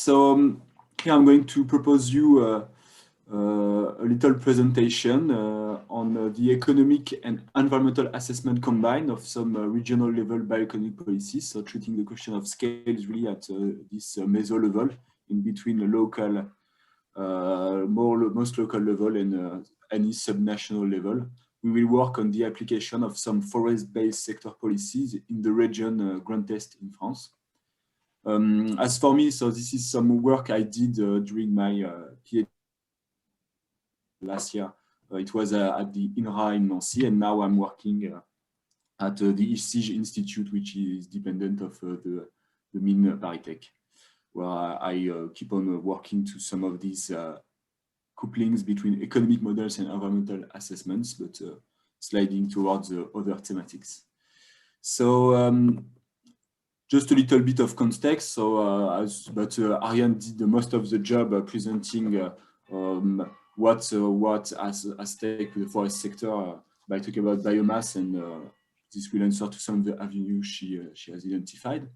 Here I'm going to propose you a little presentation on the economic and environmental assessment combined of some regional level bioeconomic policies. So treating the question of scales really at this meso level in between the local, most local level and any subnational level. We will work on the application of some forest-based sector policies in the region Grand Est in France. As for me, so this is some work I did during my PhD last year. It was at the INRA in Nancy, and now I'm working at the ICIJ Institute, which is dependent of the Mines ParisTech, where I keep on working to some of these couplings between economic models and environmental assessments, but sliding towards other thematics. So just a little bit of context. So, Ariane did the most of the job presenting what has at stake with the forest sector by talking about biomass, and this will answer to some of the avenues she has identified.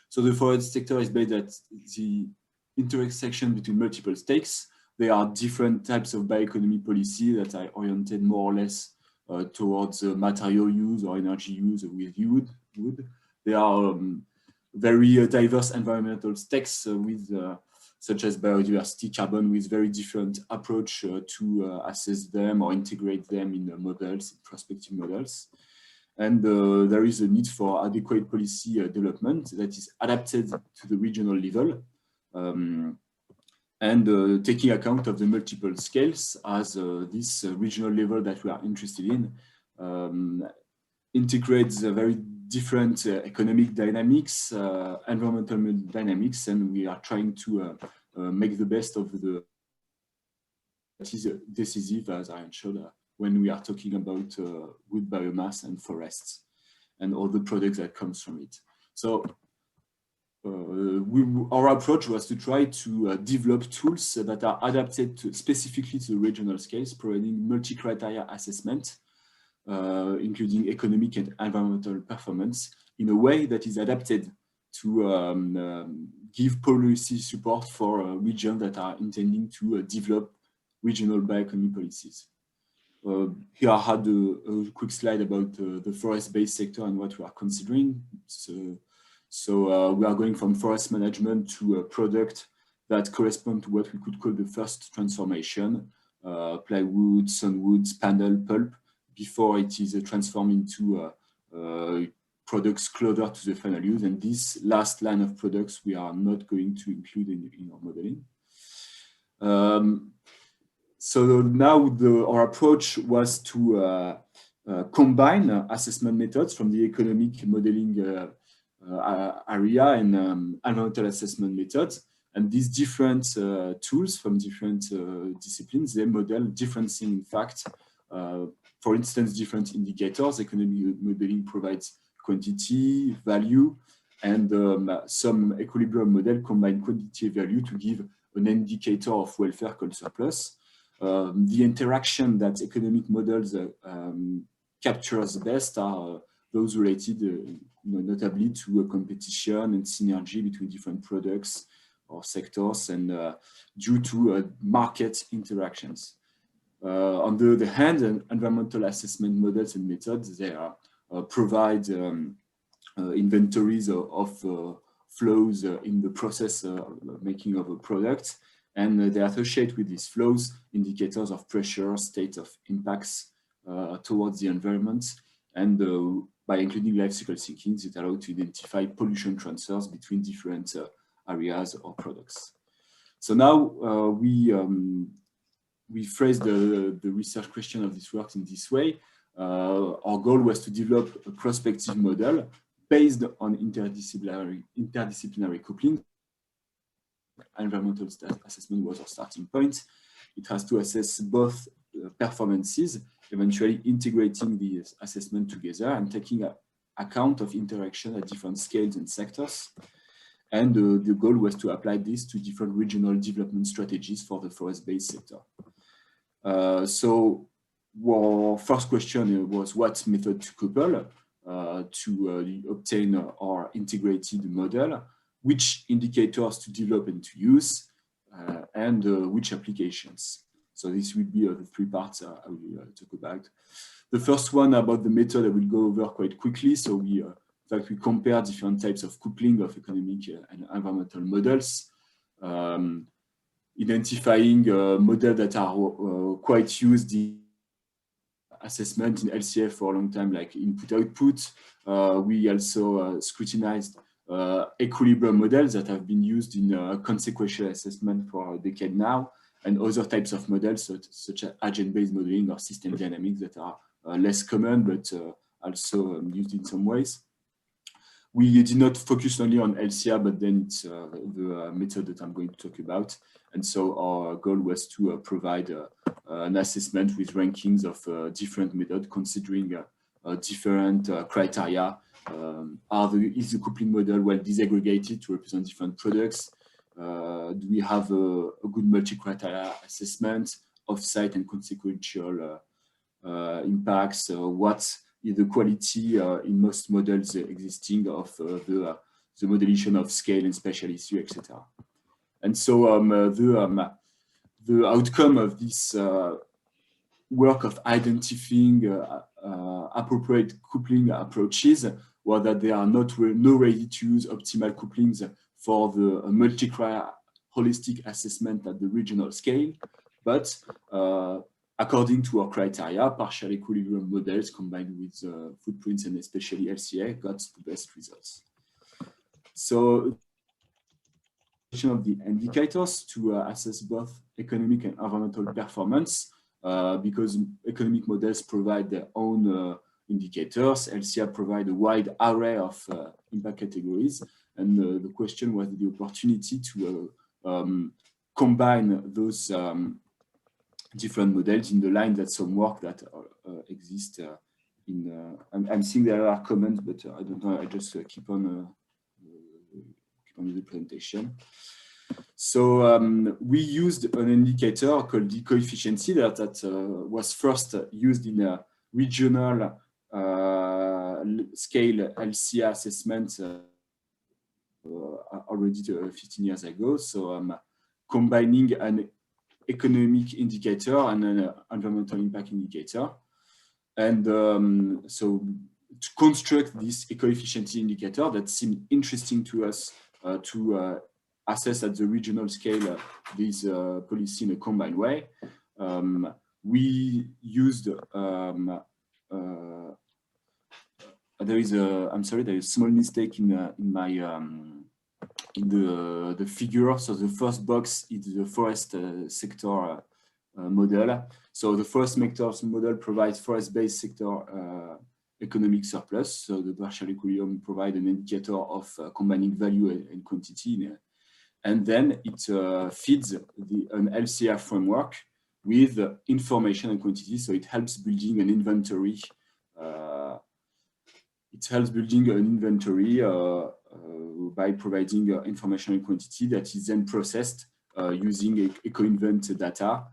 So the forest sector is based at the intersection between multiple stakes. There are different types of bioeconomy policy that are oriented more or less towards material use or energy use with wood. There are very diverse environmental stakes with such as biodiversity, carbon, with very different approach to assess them or integrate them in models, prospective models. And there is a need for adequate policy development that is adapted to the regional level and taking account of the multiple scales as this regional level that we are interested in integrates a very different economic dynamics, environmental dynamics, and we are trying to make the best of the that is decisive, as I showed, when we are talking about wood biomass and forests and all the products that comes from it. So our approach was to try to develop tools that are adapted specifically to the regional scales, providing multi-criteria assessment, including economic and environmental performance, in a way that is adapted to give policy support for regions that are intending to develop regional bioeconomy policies. Here I had a quick slide about the forest-based sector and what we are considering. So we are going from forest management to a product that corresponds to what we could call the first transformation, plywood, sunwood, panel, pulp, before it is transformed into products closer to the final use. And this last line of products we are not going to include in our modeling. So now our approach was to combine assessment methods from the economic modeling area and environmental assessment methods. And these different tools from different disciplines, they model different things, in fact. For instance, different indicators. Economic modeling provides quantity, value, and some equilibrium model combine quantity and value to give an indicator of welfare called surplus. The interaction that economic models captures best are those related notably to a competition and synergy between different products or sectors and due to market interactions. On the other hand, environmental assessment models and methods, they provide inventories of flows in the process making of a product, and they associate with these flows indicators of pressure, state of impacts towards the environment, and by including life cycle thinking, it allows to identify pollution transfers between different areas or products. So now we phrased the research question of this work in this way. Our goal was to develop a prospective model based on interdisciplinary coupling. Environmental assessment was our starting point. It has to assess both performances, eventually integrating the assessment together and taking account of interaction at different scales and sectors. And the goal was to apply this to different regional development strategies for the forest-based sector. So our first question was what method to couple to obtain our integrated model. which indicators to develop and to use, and which applications. So this will be the three parts I will talk about. The first one about the method I will go over quite quickly. So we compare different types of coupling of economic and environmental models, identifying models that are quite used in assessment in LCF for a long time, like input-output. We also scrutinized equilibrium models that have been used in consequential assessment for a decade now, and other types of models such as agent-based modeling or system dynamics that are less common, but also used in some ways. We did not focus only on LCR, but then it's the method that I'm going to talk about. And so our goal was to provide an assessment with rankings of different methods, considering different criteria. Is the coupling model well disaggregated to represent different products? Do we have a good multi-criteria assessment of site and consequential impacts? What is the quality in most models existing of the modelization of scale and spatial issue, etc. And so the outcome of this work of identifying appropriate coupling approaches was that there are no ready-to-use optimal couplings for the multi-criteria holistic assessment at the regional scale, but according to our criteria, partial equilibrium models combined with footprints and especially LCA got the best results. So, of the indicators to assess both economic and environmental performance, because economic models provide their own indicators. LCA provide a wide array of impact categories, and the question was the opportunity to combine those different models in the line that some work that exist in. I'm seeing there are comments, but I don't know. I just keep on the presentation. So we used an indicator called the coefficiency that was first used in a regional scale LCA assessment already 15 years ago. So combining an economic indicator and an environmental impact indicator. And so to construct this coefficient indicator that seemed interesting to us to assess at the regional scale this policy in a combined way. We used there is a small mistake in my in the figure. So the first box is the forest sector model. So the forest sector model provides forest-based sector economic surplus. So the partial equilibrium provides an indicator of combining value and quantity. And then it feeds an LCA framework with information and quantity. So it helps building an inventory. By providing information and quantity that is then processed using eco-invent data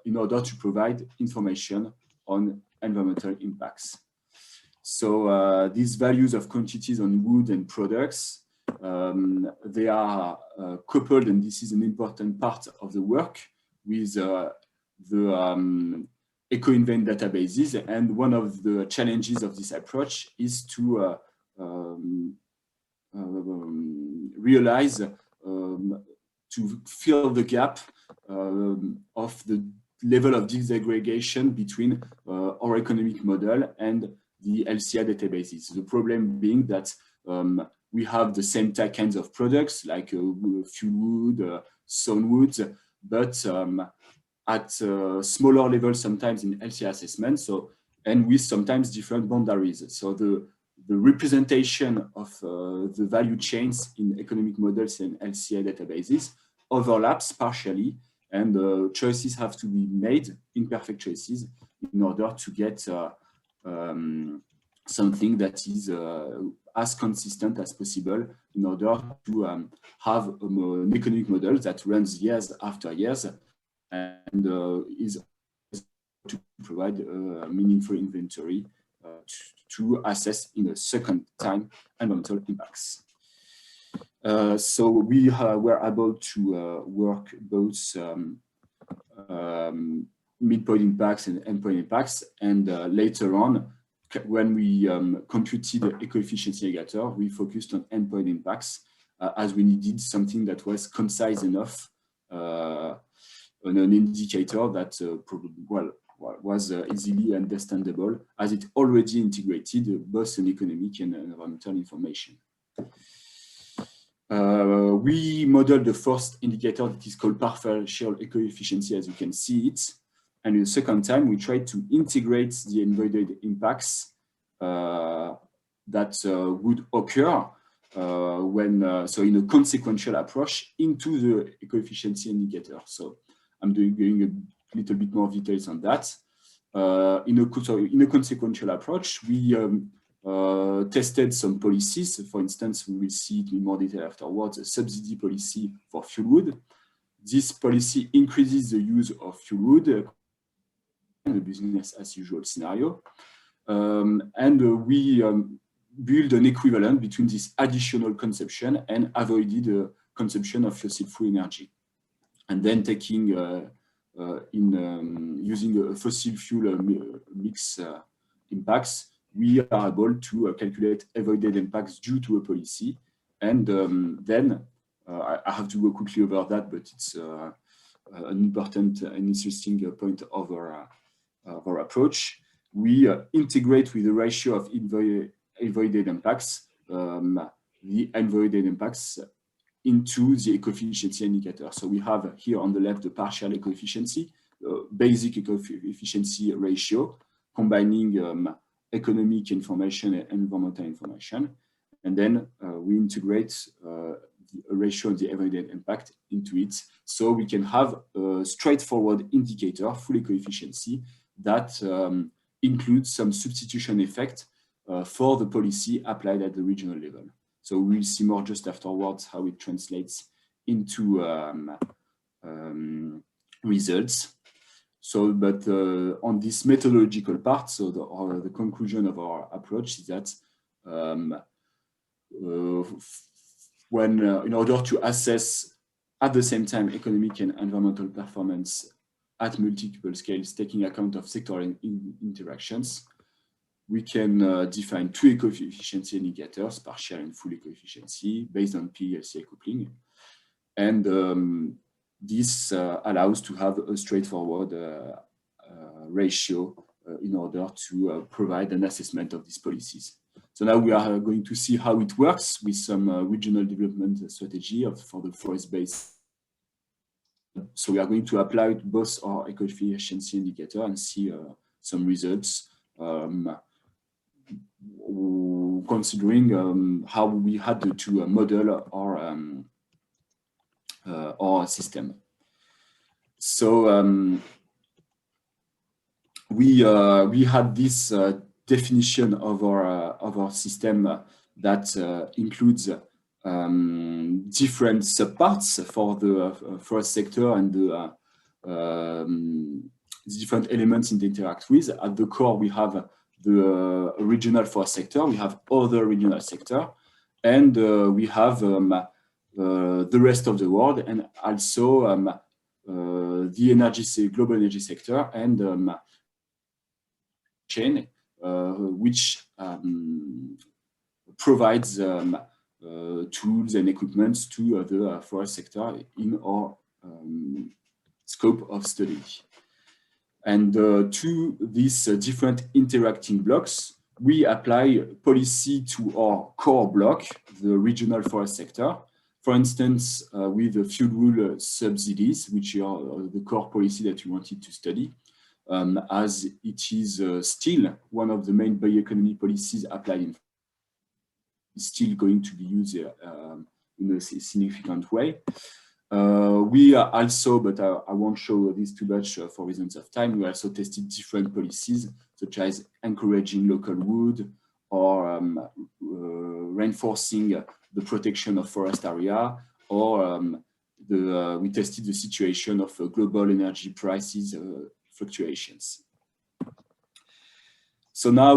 in order to provide information on environmental impacts. So these values of quantities on wood and products, they are coupled, and this is an important part of the work, with the eco-invent databases. And one of the challenges of this approach is to realize to fill the gap of the level of disaggregation between our economic model and the LCA databases. The problem being that we have the same kinds of products like fuel wood, sawn wood, but at smaller levels sometimes in LCA assessment. So, and with sometimes different boundaries. So the representation of the value chains in economic models and LCA databases overlaps partially, and choices have to be made, imperfect choices, in order to get something that is as consistent as possible in order to have an economic model that runs years after years and is to provide a meaningful inventory to assess in a second time environmental impacts. So we were able to work both midpoint impacts and endpoint impacts, and later on, when we computed the eco-efficiency indicator, we focused on endpoint impacts as we needed something that was concise enough on an indicator that was easily understandable, as it already integrated both an economic and environmental information. We modeled the first indicator that is called partial eco-efficiency, as you can see it. And the second time, we tried to integrate the avoided impacts that would occur so in a consequential approach into the eco-efficiency indicator. So I'm going a little bit more details on that. In a consequential approach, we tested some policies. For instance, we will see it in more detail afterwards, a subsidy policy for fuel wood. This policy increases the use of fuel wood in a business as usual scenario. We build an equivalent between this additional consumption and avoided consumption of fossil fuel energy. And then taking using a fossil fuel mix impacts, we are able to calculate avoided impacts due to a policy. And then I have to go quickly over that, but it's an important and interesting point of our approach. We integrate with the ratio of avoided impacts, the avoided impacts into the eco-efficiency indicator. So we have here on the left the partial eco-efficiency, basic eco-efficiency ratio, combining economic information and environmental information. And then we integrate the ratio of the avoided impact into it. So we can have a straightforward indicator, full eco-efficiency, that includes some substitution effect for the policy applied at the regional level. So we'll see more just afterwards how it translates into results. So, but on this methodological part, so the conclusion of our approach is that in order to assess at the same time economic and environmental performance at multiple scales, taking account of sectoral interactions, we can define two eco-efficiency indicators, partial and full eco-efficiency, based on PELCA coupling. And this allows to have a straightforward ratio in order to provide an assessment of these policies. So now we are going to see how it works with some regional development strategy for the forest base. So we are going to apply both our eco-efficiency indicator and see some results, considering how we had to model our system. So we had this definition of our system that includes different subparts for the forest sector and the different elements it interacts with. At the core, we have the regional forest sector, we have other regional sector, and we have the rest of the world, and also the global energy sector and chain, which provides tools and equipment to the forest sector in our scope of study. And to these different interacting blocks, we apply policy to our core block, the regional forest sector. For instance, with the fuel wool subsidies, which are the core policy that we wanted to study, as it is still one of the main bioeconomy policies applied in still going to be used in a significant way. We are also, but I won't show this too much for reasons of time, we also tested different policies, such as encouraging local wood or reinforcing the protection of forest area, or we tested the situation of global energy prices fluctuations. So now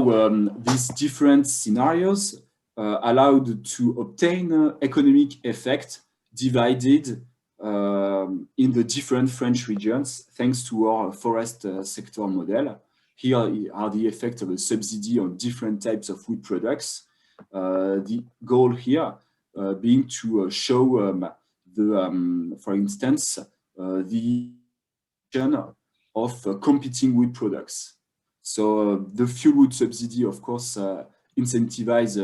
these different scenarios allowed to obtain economic effect divided in the different French regions, thanks to our forest sector model. Here are the effects of a subsidy on different types of wood products. The goal here being to show for instance, the of competing wood products. So the fuel wood subsidy, of course, incentivize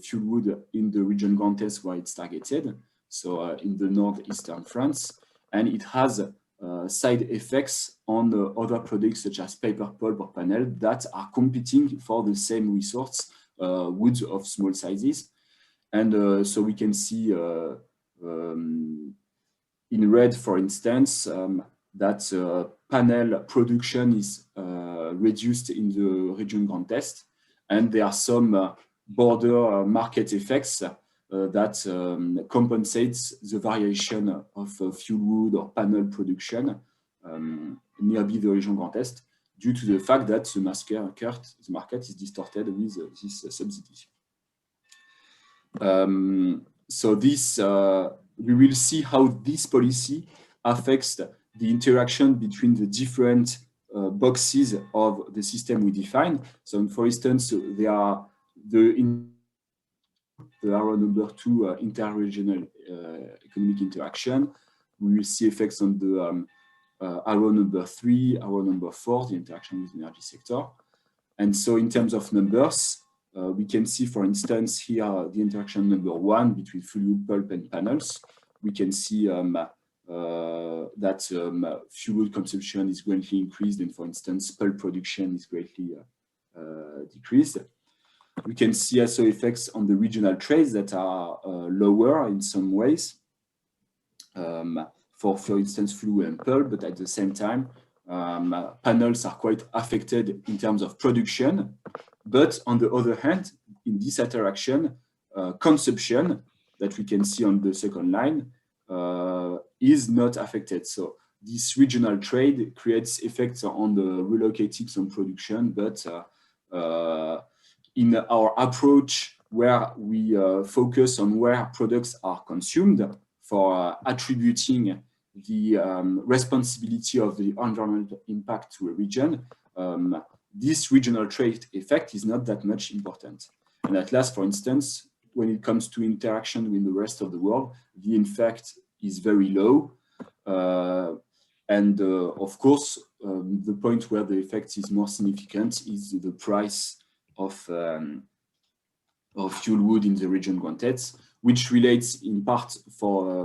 fuel wood in the region Grand Est where it's targeted, so in the northeastern France, and it has side effects on other products such as paper pulp or panel that are competing for the same resource, woods of small sizes. And so we can see in red, for instance, that panel production is reduced in the region Grand Est, and there are some border market effects that compensates the variation of fuel wood or panel production nearby the region Grand Est, due to the fact that the market is distorted with this subsidy. So this, we will see how this policy affects the interaction between the different boxes of the system we define. So for instance, there are the arrow number 2, interregional economic interaction. We will see effects on the arrow number 3, arrow number 4, the interaction with the energy sector. And so in terms of numbers, we can see, for instance, here the interaction number 1 between fuel wood, pulp, and panels. We can see that fuel wood consumption is greatly increased, and for instance, pulp production is greatly decreased. We can see also effects on the regional trades that are lower in some ways, for instance, fuel wood and pulp, but at the same time, panels are quite affected in terms of production. But on the other hand, in this interaction, consumption that we can see on the second line is not affected. So this regional trade creates effects on the relocating some production, but in our approach where we focus on where products are consumed for attributing the responsibility of the environmental impact to a region, this regional trade effect is not that much important. And at last, for instance, when it comes to interaction with the rest of the world, the effect is very low. Of course, the point where the effect is more significant is the price of fuel wood in the region Grand Est, which relates in part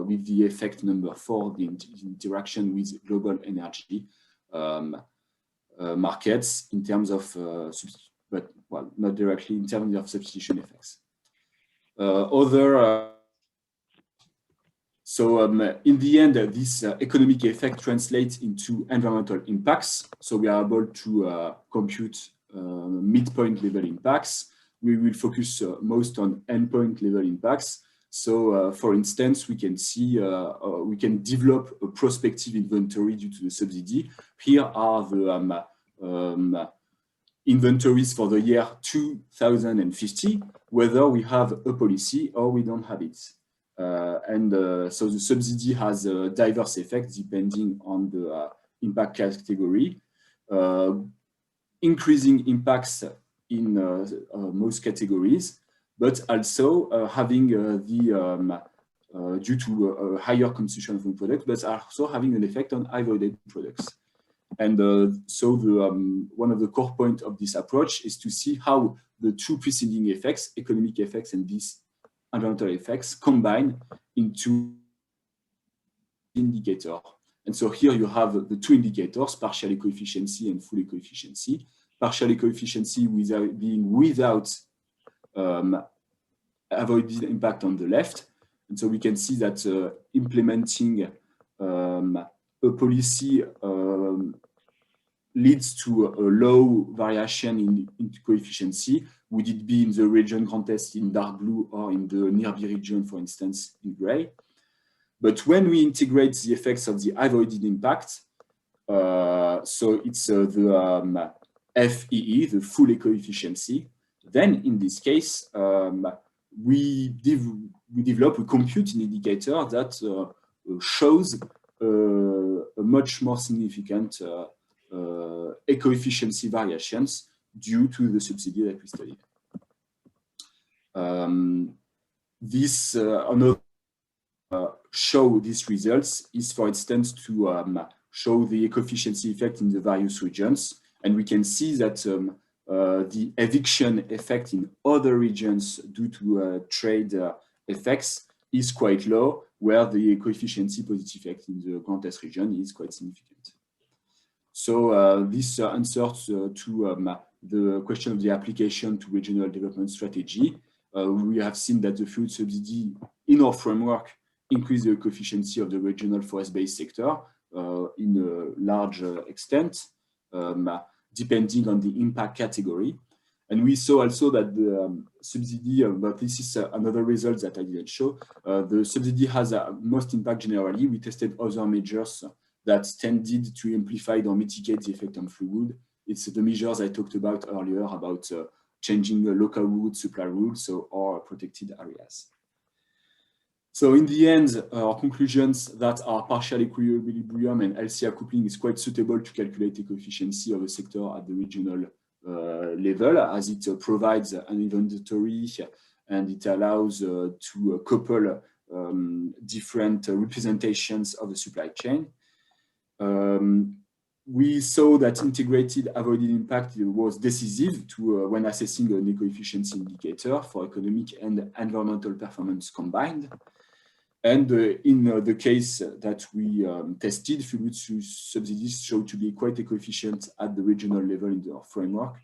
with the effect number 4, the interaction with global energy markets in terms of, but well, not directly in terms of substitution effects. So in the end, this economic effect translates into environmental impacts. So we are able to compute midpoint level impacts. We will focus most on endpoint level impacts. So for instance, we can see, we can develop a prospective inventory due to the subsidy. Here are the inventories for the year 2050, whether we have a policy or we don't have it. So the subsidy has a diverse effect depending on the impact category, increasing impacts in most categories, but also having due to a higher consumption of products, but also having an effect on avoided products. And so one of the core points of this approach is to see how the two preceding effects, economic effects and these environmental effects, combine into indicator. And so here you have the two indicators, partial eco-efficiency and full eco-efficiency. Partial eco-efficiency being without avoided impact on the left. And so we can see that implementing a policy leads to a low variation in coefficiency. Would it be in the region Grand Est in dark blue or in the nearby region, for instance, in gray? But when we integrate the effects of the avoided impact, so it's the FEE, the full eco-efficiency, then in this case, we compute an indicator that shows a much more significant eco-efficiency variations due to the subsidy that we studied. This another show these results is, for instance, to show the eco-efficiency effect in the various regions. And we can see that the eviction effect in other regions due to trade effects is quite low, where the eco-efficiency positive effect in the Grand Est region is quite significant. So this answers to the question of the application to regional development strategy. We have seen that the food subsidy in our framework increase the eco-efficiency of the regional forest-based sector in a large extent, depending on the impact category. And we saw also that the subsidy, but this is another result that I didn't show, the subsidy has most impact generally. We tested other measures that tended to amplify or mitigate the effect on free wood. It's the measures I talked about earlier about changing the local wood supply rules, so or protected areas. So in the end, our conclusions that our partial equilibrium and LCR coupling is quite suitable to calculate the efficiency of a sector at the regional level, as it provides an inventory and it allows to couple different representations of the supply chain. We saw that integrated avoided impact was decisive to when assessing an eco-efficiency indicator for economic and environmental performance combined. And in the case that we tested, food subsidies showed to be quite eco-efficient at the regional level in our framework,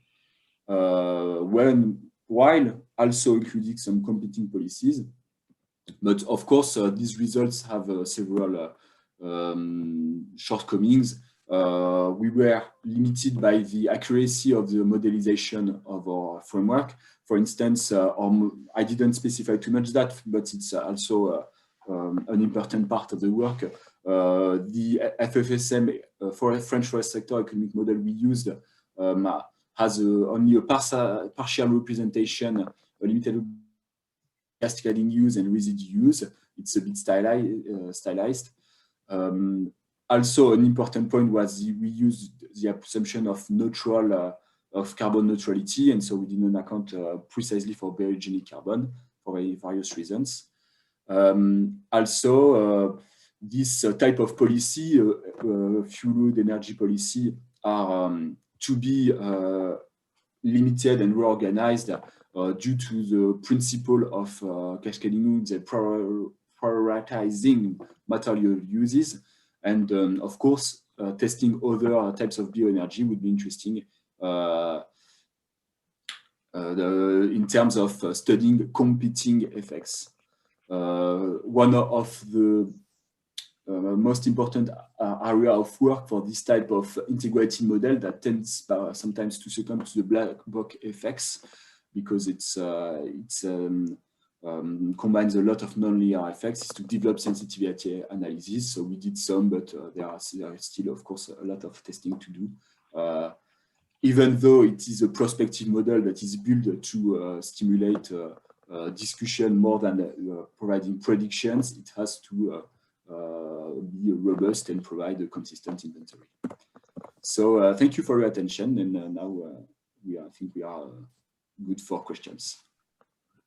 while also including some competing policies. But of course, these results have several shortcomings. We were limited by the accuracy of the modelization of our framework. For instance, I didn't specify too much that, but it's also an important part of the work. The FFSM for French forest sector economic model we used has only a partial representation, a limited cascading use and residue use. It's a bit stylized. Also, an important point was we used the assumption of of carbon neutrality, and so we didn't account precisely for biogenic carbon for various reasons. Also, this type of policy, fuel energy policy, are to be limited and reorganized due to the principle of cascading use and prioritizing material uses. And of course, testing other types of bioenergy would be interesting in terms of studying competing effects. One of the most important area of work for this type of integrated model that tends sometimes to succumb to the black box effects, because it combines a lot of non-linear effects, is to develop sensitivity analysis. So we did some, but there is still, of course, a lot of testing to do. Even though it is a prospective model that is built to stimulate discussion more than providing predictions, it has to be robust and provide a consistent inventory. So thank you for your attention, and now I think we are good for questions.